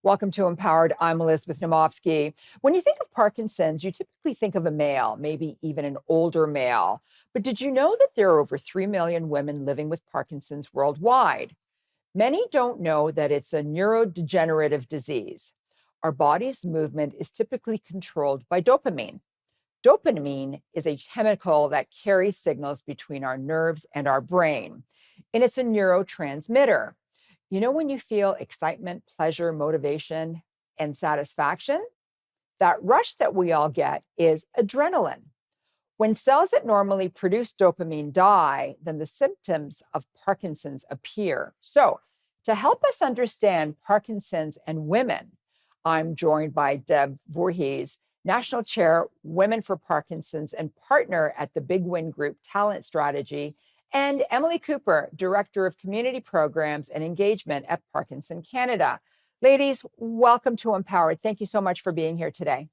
Welcome to Empowered. I'm Elizabeth Naumovski. When you think of Parkinson's, you typically think of a male, maybe even an older male. But did you know that there are over 3 million women living with Parkinson's worldwide? Many don't know that it's a neurodegenerative disease. Our body's movement is typically controlled by dopamine. Dopamine is a chemical that carries signals between our nerves and our brain, and it's a neurotransmitter. You know, when you feel excitement, pleasure, motivation, and satisfaction, that rush that we all get is adrenaline. When cells that normally produce dopamine die, then the symptoms of Parkinson's appear. So, to help us understand Parkinson's and women, I'm joined by Deb Voorheis, National Chair, Women for Parkinson's, and partner at the Bigwin Group Talent Strategy, and Emily Cooper, Director of Community Programs and Engagement at Parkinson Canada. Ladies, welcome to Empowered. Thank you so much for being here today.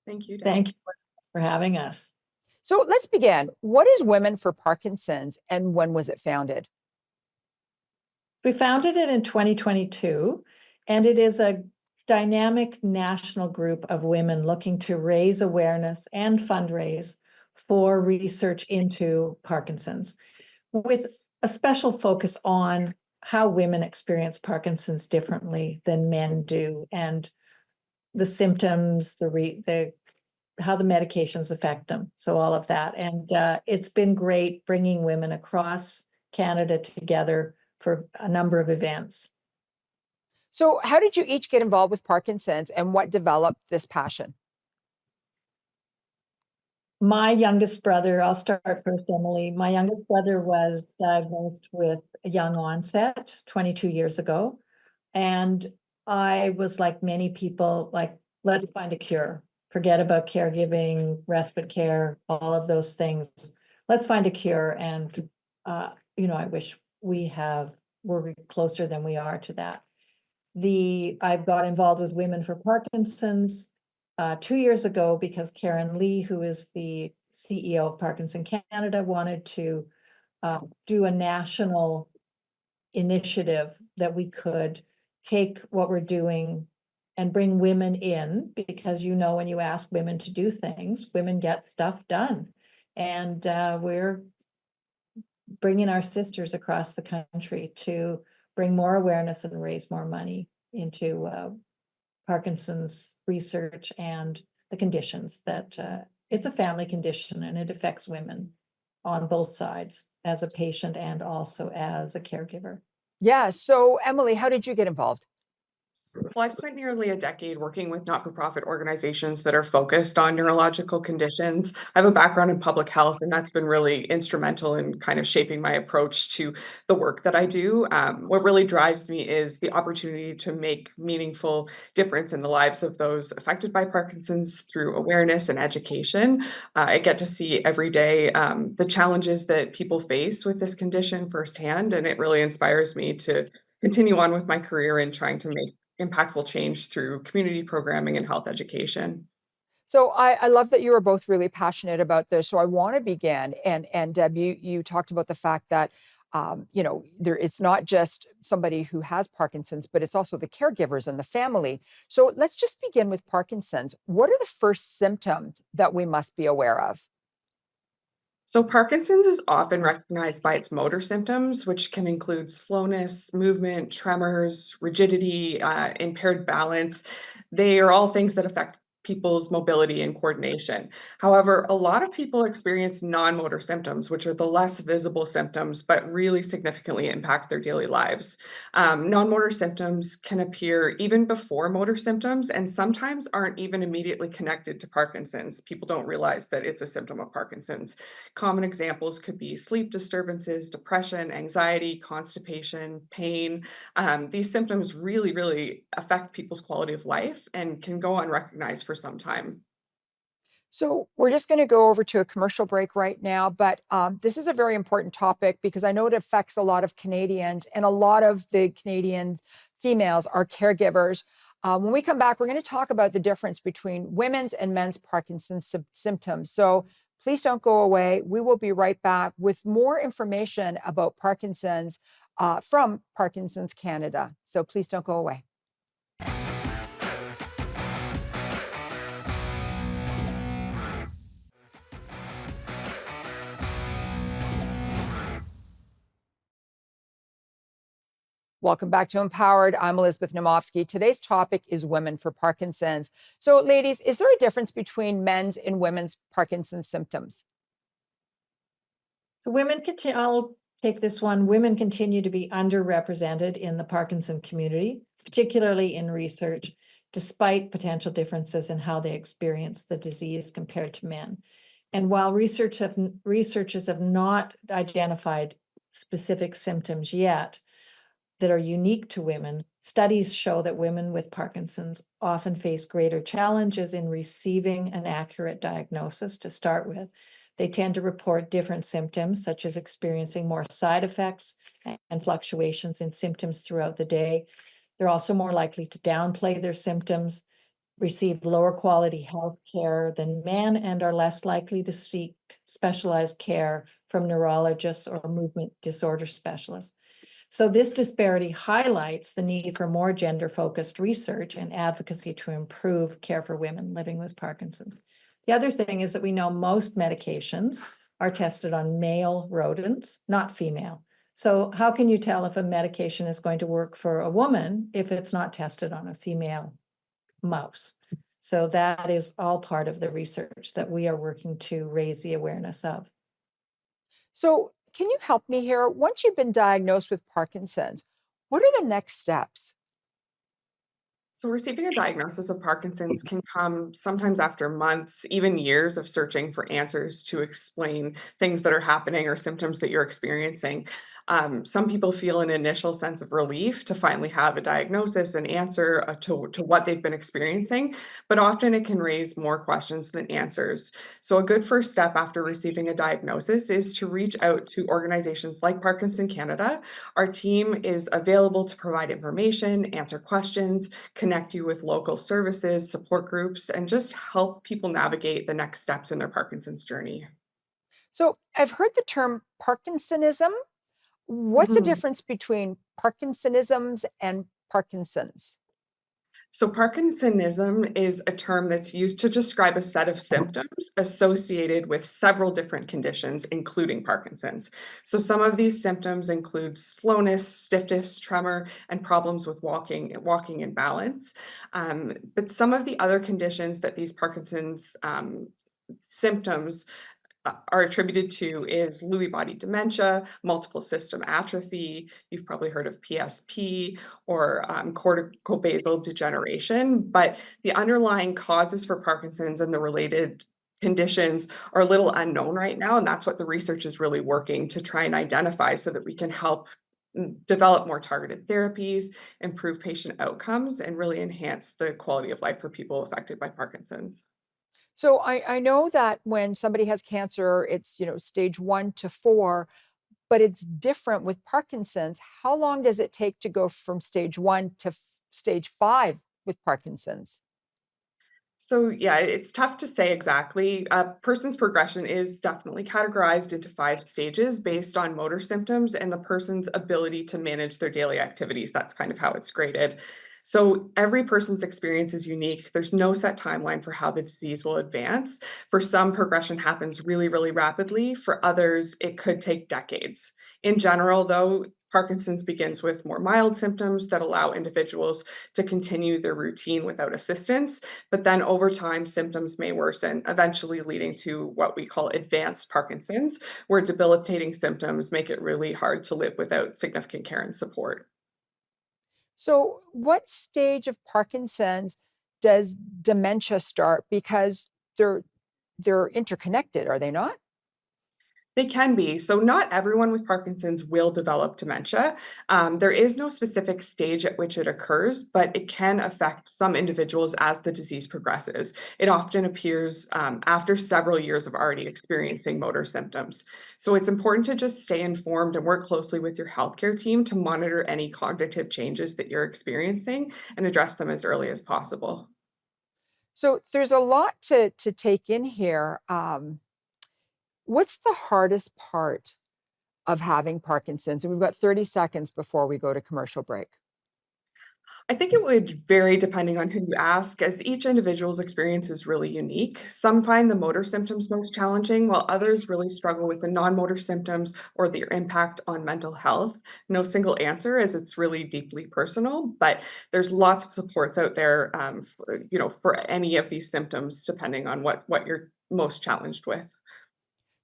Thank you. Thank you for having us. So let's begin. What is Women for Parkinson's and when was it founded? We founded it in 2022, and it is a dynamic national group of women looking to raise awareness and fundraise for research into Parkinson's, with a special focus on how women experience Parkinson's differently than men do, and the symptoms, how the medications affect them. So all of that. And it's been great bringing women across Canada together for a number of events. So how did you each get involved with Parkinson's and what developed this passion? My youngest brother, I'll start first, Emily. My youngest brother was diagnosed with a young onset 22 years ago. And I was like many people, like, let's find a cure. Forget about caregiving, respite care, all of those things. Let's find a cure. And, I wish we're closer than we are to that. I've got involved with Women for Parkinson's 2 years ago because Karen Lee, who is the CEO of Parkinson Canada, wanted to do a national initiative that we could take what we're doing and bring women in, because when you ask women to do things, women get stuff done. And we're bringing our sisters across the country to bring more awareness and raise more money into Parkinson's research and the conditions that it's a family condition and it affects women on both sides, as a patient and also as a caregiver. Yeah. So Emily, how did you get involved? Well, I've spent nearly a decade working with not-for-profit organizations that are focused on neurological conditions. I have a background in public health, and that's been really instrumental in kind of shaping my approach to the work that I do. What really drives me is the opportunity to make meaningful difference in the lives of those affected by Parkinson's through awareness and education. I get to see every day the challenges that people face with this condition firsthand, and it really inspires me to continue on with my career in trying to make impactful change through community programming and health education. So I love that you are both really passionate about this. So I want to begin. And Deb, you talked about the fact that it's not just somebody who has Parkinson's, but it's also the caregivers and the family. So let's just begin with Parkinson's. What are the first symptoms that we must be aware of? So Parkinson's is often recognized by its motor symptoms, which can include slowness, movement, tremors, rigidity, impaired balance. They are all things that affect people's mobility and coordination. However, a lot of people experience non-motor symptoms, which are the less visible symptoms, but really significantly impact their daily lives. Non-motor symptoms can appear even before motor symptoms and sometimes aren't even immediately connected to Parkinson's. People don't realize that it's a symptom of Parkinson's. Common examples could be sleep disturbances, depression, anxiety, constipation, pain. These symptoms really, really affect people's quality of life and can go unrecognized for some time. So we're just going to go over to a commercial break right now, but this is a very important topic because I know it affects a lot of Canadians, and a lot of the Canadian females are caregivers. When we come back, we're going to talk about the difference between women's and men's Parkinson's symptoms. So please don't go away. We will be right back with more information about Parkinson's from Parkinson's Canada. So please don't go away. Welcome back to Empowered. I'm Elizabeth Naumovski. Today's topic is women for Parkinson's. So, ladies, is there a difference between men's and women's Parkinson's symptoms? So I'll take this one. Women continue to be underrepresented in the Parkinson community, particularly in research, despite potential differences in how they experience the disease compared to men. And while researchers have not identified specific symptoms yet that are unique to women, studies show that women with Parkinson's often face greater challenges in receiving an accurate diagnosis to start with. They tend to report different symptoms, such as experiencing more side effects and fluctuations in symptoms throughout the day. They're also more likely to downplay their symptoms, receive lower quality health care than men, and are less likely to seek specialized care from neurologists or movement disorder specialists. So this disparity highlights the need for more gender-focused research and advocacy to improve care for women living with Parkinson's. The other thing is that we know most medications are tested on male rodents, not female. So how can you tell if a medication is going to work for a woman if it's not tested on a female mouse? So that is all part of the research that we are working to raise the awareness of. So, can you help me here? Once you've been diagnosed with Parkinson's, what are the next steps? So, receiving a diagnosis of Parkinson's can come sometimes after months, even years of searching for answers to explain things that are happening or symptoms that you're experiencing. Some people feel an initial sense of relief to finally have a diagnosis and answer to what they've been experiencing, but often it can raise more questions than answers. So, a good first step after receiving a diagnosis is to reach out to organizations like Parkinson Canada. Our team is available to provide information, answer questions, connect you with local services, support groups, and just help people navigate the next steps in their Parkinson's journey. So, I've heard the term Parkinsonism. What's the Mhm. difference between Parkinsonisms and Parkinson's? So, Parkinsonism is a term that's used to describe a set of symptoms associated with several different conditions, including Parkinson's. So, some of these symptoms include slowness, stiffness, tremor, and problems with walking and balance. But some of the other conditions that these Parkinson's symptoms are attributed to is Lewy body dementia, multiple system atrophy. You've probably heard of PSP or corticobasal degeneration, but the underlying causes for Parkinson's and the related conditions are a little unknown right now. And that's what the research is really working to try and identify so that we can help develop more targeted therapies, improve patient outcomes, and really enhance the quality of life for people affected by Parkinson's. So I know that when somebody has cancer, it's, stage 1 to 4, but it's different with Parkinson's. How long does it take to go from stage 1 to stage 5 with Parkinson's? So, yeah, it's tough to say exactly. A person's progression is definitely categorized into 5 stages based on motor symptoms and the person's ability to manage their daily activities. That's kind of how it's graded. So, every person's experience is unique. There's no set timeline for how the disease will advance. For some, progression happens really, really rapidly. For others, it could take decades. In general, though, Parkinson's begins with more mild symptoms that allow individuals to continue their routine without assistance. But then over time, symptoms may worsen, eventually leading to what we call advanced Parkinson's, where debilitating symptoms make it really hard to live without significant care and support. So, what stage of Parkinson's does dementia start? Because they're interconnected, are they not? They can be. So, not everyone with Parkinson's will develop dementia. There is no specific stage at which it occurs, but it can affect some individuals as the disease progresses. It often appears after several years of already experiencing motor symptoms. So, it's important to just stay informed and work closely with your healthcare team to monitor any cognitive changes that you're experiencing and address them as early as possible. So there's a lot to take in here. What's the hardest part of having Parkinson's? And we've got 30 seconds before we go to commercial break. I think it would vary depending on who you ask, as each individual's experience is really unique. Some find the motor symptoms most challenging, while others really struggle with the non-motor symptoms or their impact on mental health. No single answer, as it's really deeply personal, but there's lots of supports out there, for any of these symptoms, depending on what you're most challenged with.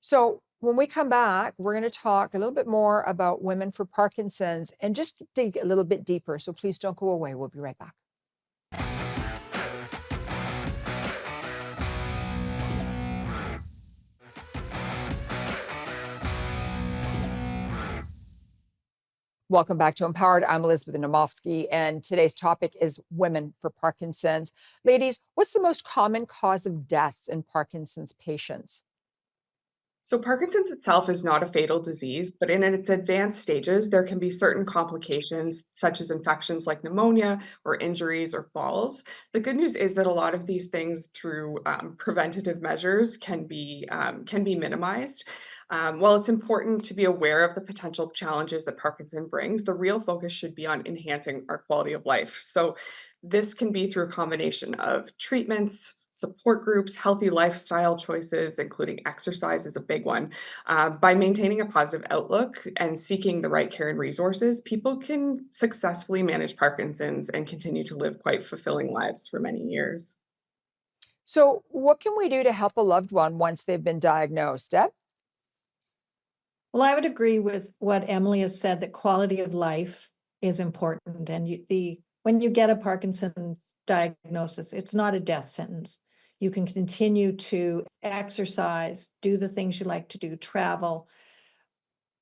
So, when we come back, we're going to talk a little bit more about women for Parkinson's and just dig a little bit deeper. So, please don't go away. We'll be right back. Welcome back to Empowered. I'm Elizabeth Naumovski, and today's topic is women for Parkinson's. Ladies, what's the most common cause of deaths in Parkinson's patients? So, Parkinson's itself is not a fatal disease, but in its advanced stages, there can be certain complications, such as infections like pneumonia or injuries or falls. The good news is that a lot of these things, through preventative measures, can be minimized. While it's important to be aware of the potential challenges that Parkinson brings, the real focus should be on enhancing our quality of life. So, this can be through a combination of treatments, support groups, healthy lifestyle choices, including exercise is a big one. By maintaining a positive outlook and seeking the right care and resources, people can successfully manage Parkinson's and continue to live quite fulfilling lives for many years. So, what can we do to help a loved one once they've been diagnosed? Deb? Well, I would agree with what Emily has said, that quality of life is important. And when you get a Parkinson's diagnosis, it's not a death sentence. You can continue to exercise, do the things you like to do, travel.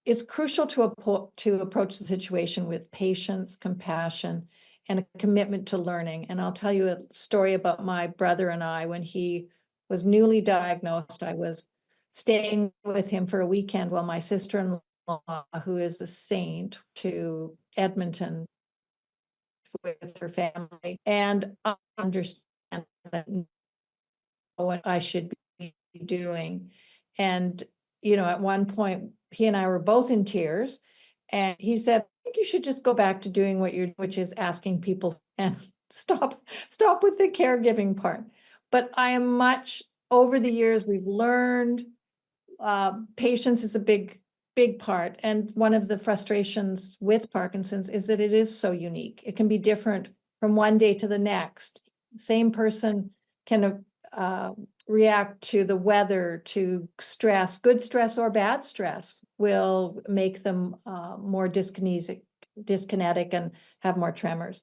It's crucial to approach the situation with patience, compassion, and a commitment to learning. And I'll tell you a story about my brother and I. When he was newly diagnosed, I was staying with him for a weekend while my sister-in-law, who is a saint, to Edmonton with her family. And I understand what I should be doing. And, at one point, he and I were both in tears. And he said, I think you should just go back to doing which is asking people, and stop with the caregiving part. But I am over the years, we've learned patience is a big part. And one of the frustrations with Parkinson's is that it is so unique. It can be different from one day to the next. Same person can react to the weather, to stress. Good stress or bad stress will make them more dyskinetic and have more tremors.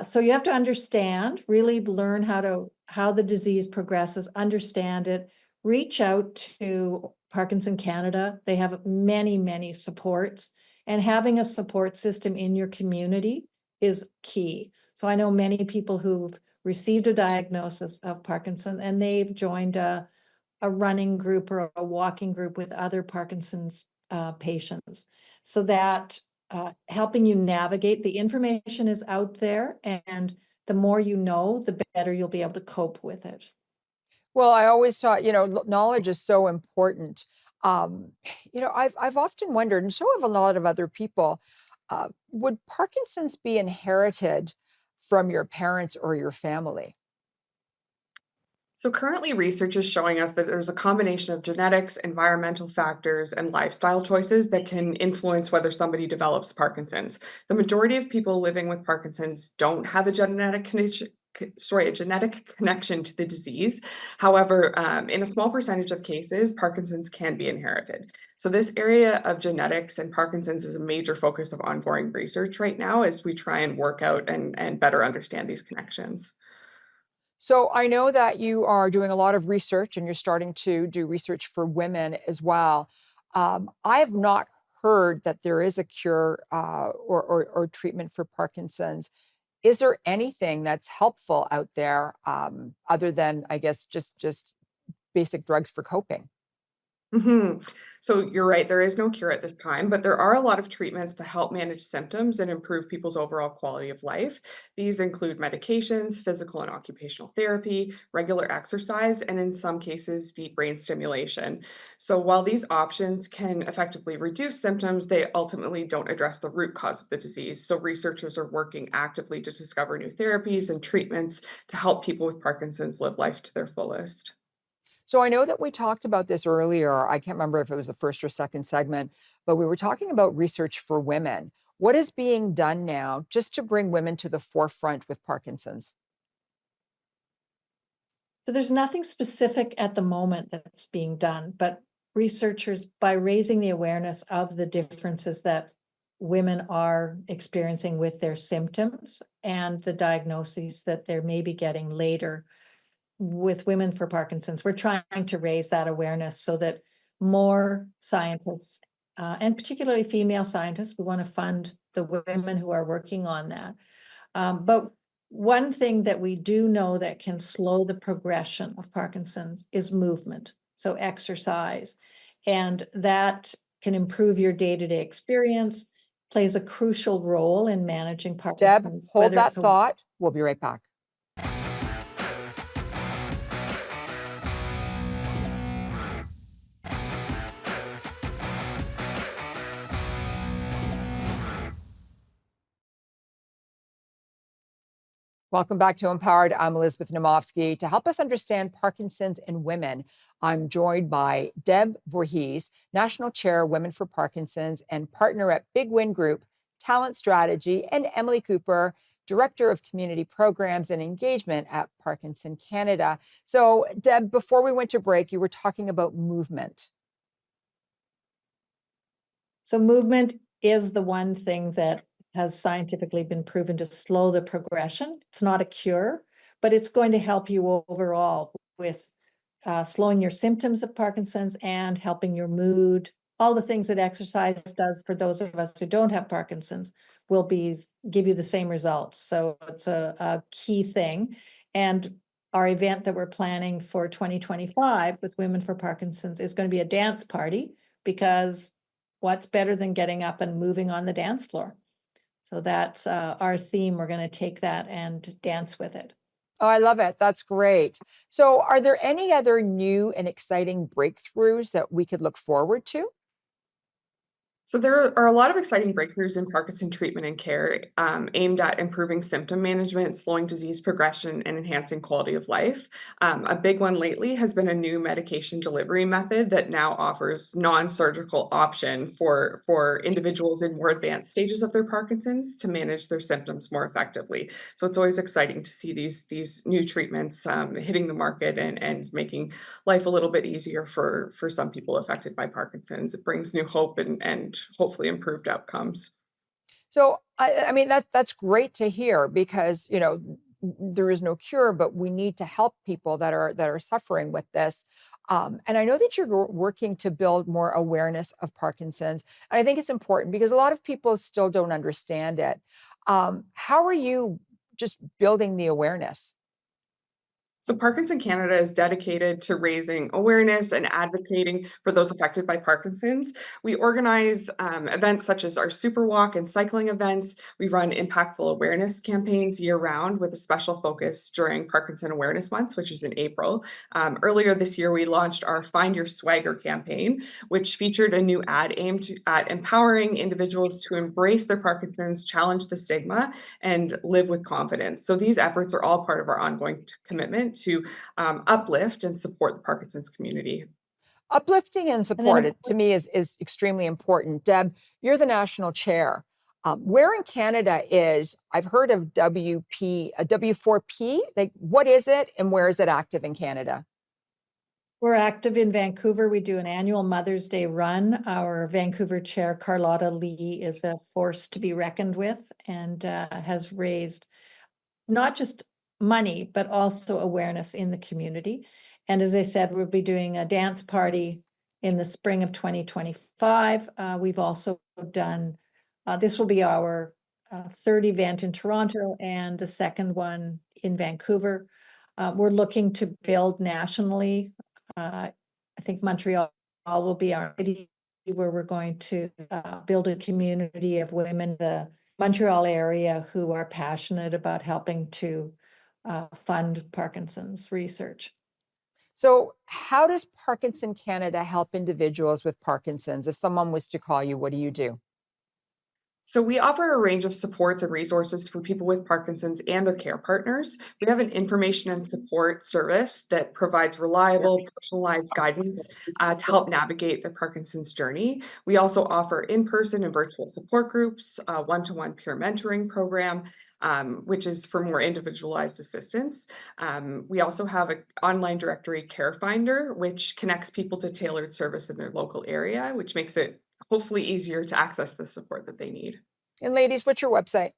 So you have to understand, really learn how the disease progresses, understand it, reach out to Parkinson Canada. They have many, many supports, and having a support system in your community is key. So I know many people who've received a diagnosis of Parkinson, and they've joined a running group or a walking group with other Parkinson's patients, so that helping you navigate. The information is out there, and the more you know, the better you'll be able to cope with it. Well, I always thought, knowledge is so important. Um, I've often wondered, and so have a lot of other people, would Parkinson's be inherited from your parents or your family? So currently, research is showing us that there's a combination of genetics, environmental factors, and lifestyle choices that can influence whether somebody develops Parkinson's. The majority of people living with Parkinson's don't have a genetic connection to the disease. However, in a small percentage of cases, Parkinson's can be inherited. So this area of genetics and Parkinson's is a major focus of ongoing research right now as we try and work out and better understand these connections. So I know that you are doing a lot of research and you're starting to do research for women as well. I have not heard that there is a cure or treatment for Parkinson's. Is there anything that's helpful out there other than, I guess, just basic drugs for coping? hmm So you're right, there is no cure at this time, but there are a lot of treatments that help manage symptoms and improve people's overall quality of life. These include medications, physical and occupational therapy, regular exercise, and in some cases, deep brain stimulation. So while these options can effectively reduce symptoms, they ultimately don't address the root cause of the disease. So researchers are working actively to discover new therapies and treatments to help people with Parkinson's live life to their fullest. So I know that we talked about this earlier. I can't remember if it was the first or second segment, but we were talking about research for women. What is being done now just to bring women to the forefront with Parkinson's? So there's nothing specific at the moment that's being done, but researchers, by raising the awareness of the differences that women are experiencing with their symptoms and the diagnoses that they're maybe getting later with women for Parkinson's, we're trying to raise that awareness so that more scientists, and particularly female scientists, we want to fund the women who are working on that. But one thing that we do know that can slow the progression of Parkinson's is movement, so exercise. And that can improve your day-to-day experience, plays a crucial role in managing Deb, Parkinson's, hold whether that it's thought. We'll be right back. Welcome back to Empowered. I'm Elizabeth Naumovski. To help us understand Parkinson's in women, I'm joined by Deb Voorheis, National Chair, Women for Parkinson's, and partner at Bigwin Group, Talent Strategy, and Emily Cooper, Director of Community Programs and Engagement at Parkinson Canada. So, Deb, before we went to break, you were talking about movement. So movement is the one thing that has scientifically been proven to slow the progression. It's not a cure, but it's going to help you overall with slowing your symptoms of Parkinson's and helping your mood. All the things that exercise does for those of us who don't have Parkinson's will give you the same results. So it's a key thing. And our event that we're planning for 2025 with Women for Parkinson's is going to be a dance party, because what's better than getting up and moving on the dance floor? So that's our theme. We're going to take that and dance with it. Oh, I love it. That's great. So, are there any other new and exciting breakthroughs that we could look forward to? So there are a lot of exciting breakthroughs in Parkinson treatment and care aimed at improving symptom management, slowing disease progression, and enhancing quality of life. A big one lately has been a new medication delivery method that now offers non-surgical option for individuals in more advanced stages of their Parkinson's to manage their symptoms more effectively. So it's always exciting to see these new treatments hitting the market and making life a little bit easier for some people affected by Parkinson's. It brings new hope and hopefully improved outcomes. So, I mean, that's great to hear because, there is no cure, but we need to help people that are suffering with this. And I know that you're working to build more awareness of Parkinson's. And I think it's important because a lot of people still don't understand it. How are you just building the awareness? So Parkinson Canada is dedicated to raising awareness and advocating for those affected by Parkinson's. We organize events such as our Super Walk and cycling events. We run impactful awareness campaigns year round with a special focus during Parkinson Awareness Month, which is in April. Earlier this year, we launched our Find Your Swagger campaign, which featured a new ad aimed at empowering individuals to embrace their Parkinson's, challenge the stigma, and live with confidence. So these efforts are all part of our ongoing commitment to uplift and support the Parkinson's community. Uplifting and And then, support to me is extremely important. Deb, you're the national chair. Where in Canada is, I've heard of WP, a W4P, like what is it and where is it active in Canada? we're active in Vancouver. We do an annual Mother's Day run. Our Vancouver chair, Carlotta Lee, is a force to be reckoned with and has raised not just money, but also awareness in the community. And as I said, we'll be doing a dance party in the spring of 2025. We've also done, this will be our third event in Toronto and the second one in Vancouver. We're looking to build nationally. I think Montreal will be our city where we're going to build a community of women in the Montreal area who are passionate about helping to fund Parkinson's research. So, how does Parkinson Canada help individuals with Parkinson's? If someone was to call you, what do you do? So we offer a range of supports and resources for people with Parkinson's and their care partners. We have an information and support service that provides reliable, personalized guidance to help navigate the Parkinson's journey. We also offer in-person and virtual support groups, one-to-one peer mentoring program, which is for more individualized assistance. We also have an online directory care finder, which connects people to tailored service in their local area, which makes it hopefully easier to access the support that they need. And ladies, what's your website?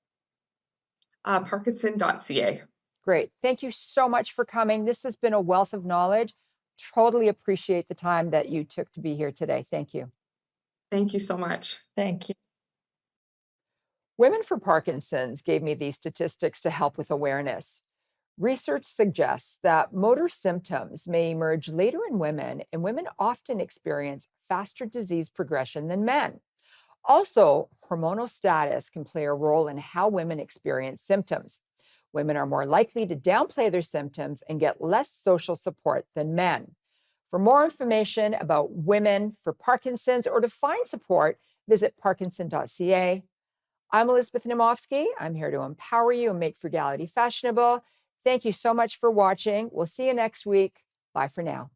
Parkinson.ca. Great. Thank you so much for coming. This has been a wealth of knowledge. Totally appreciate the time that you took to be here today. Thank you. Thank you so much. Thank you. Women for Parkinson's gave me these statistics to help with awareness. Research suggests that motor symptoms may emerge later in women, and women often experience faster disease progression than men. Also, hormonal status can play a role in how women experience symptoms. Women are more likely to downplay their symptoms and get less social support than men. For more information about women for Parkinson's or to find support, visit parkinson.ca. I'm Elizabeth Naumovski. I'm here to empower you and make frugality fashionable. Thank you so much for watching. We'll see you next week. Bye for now.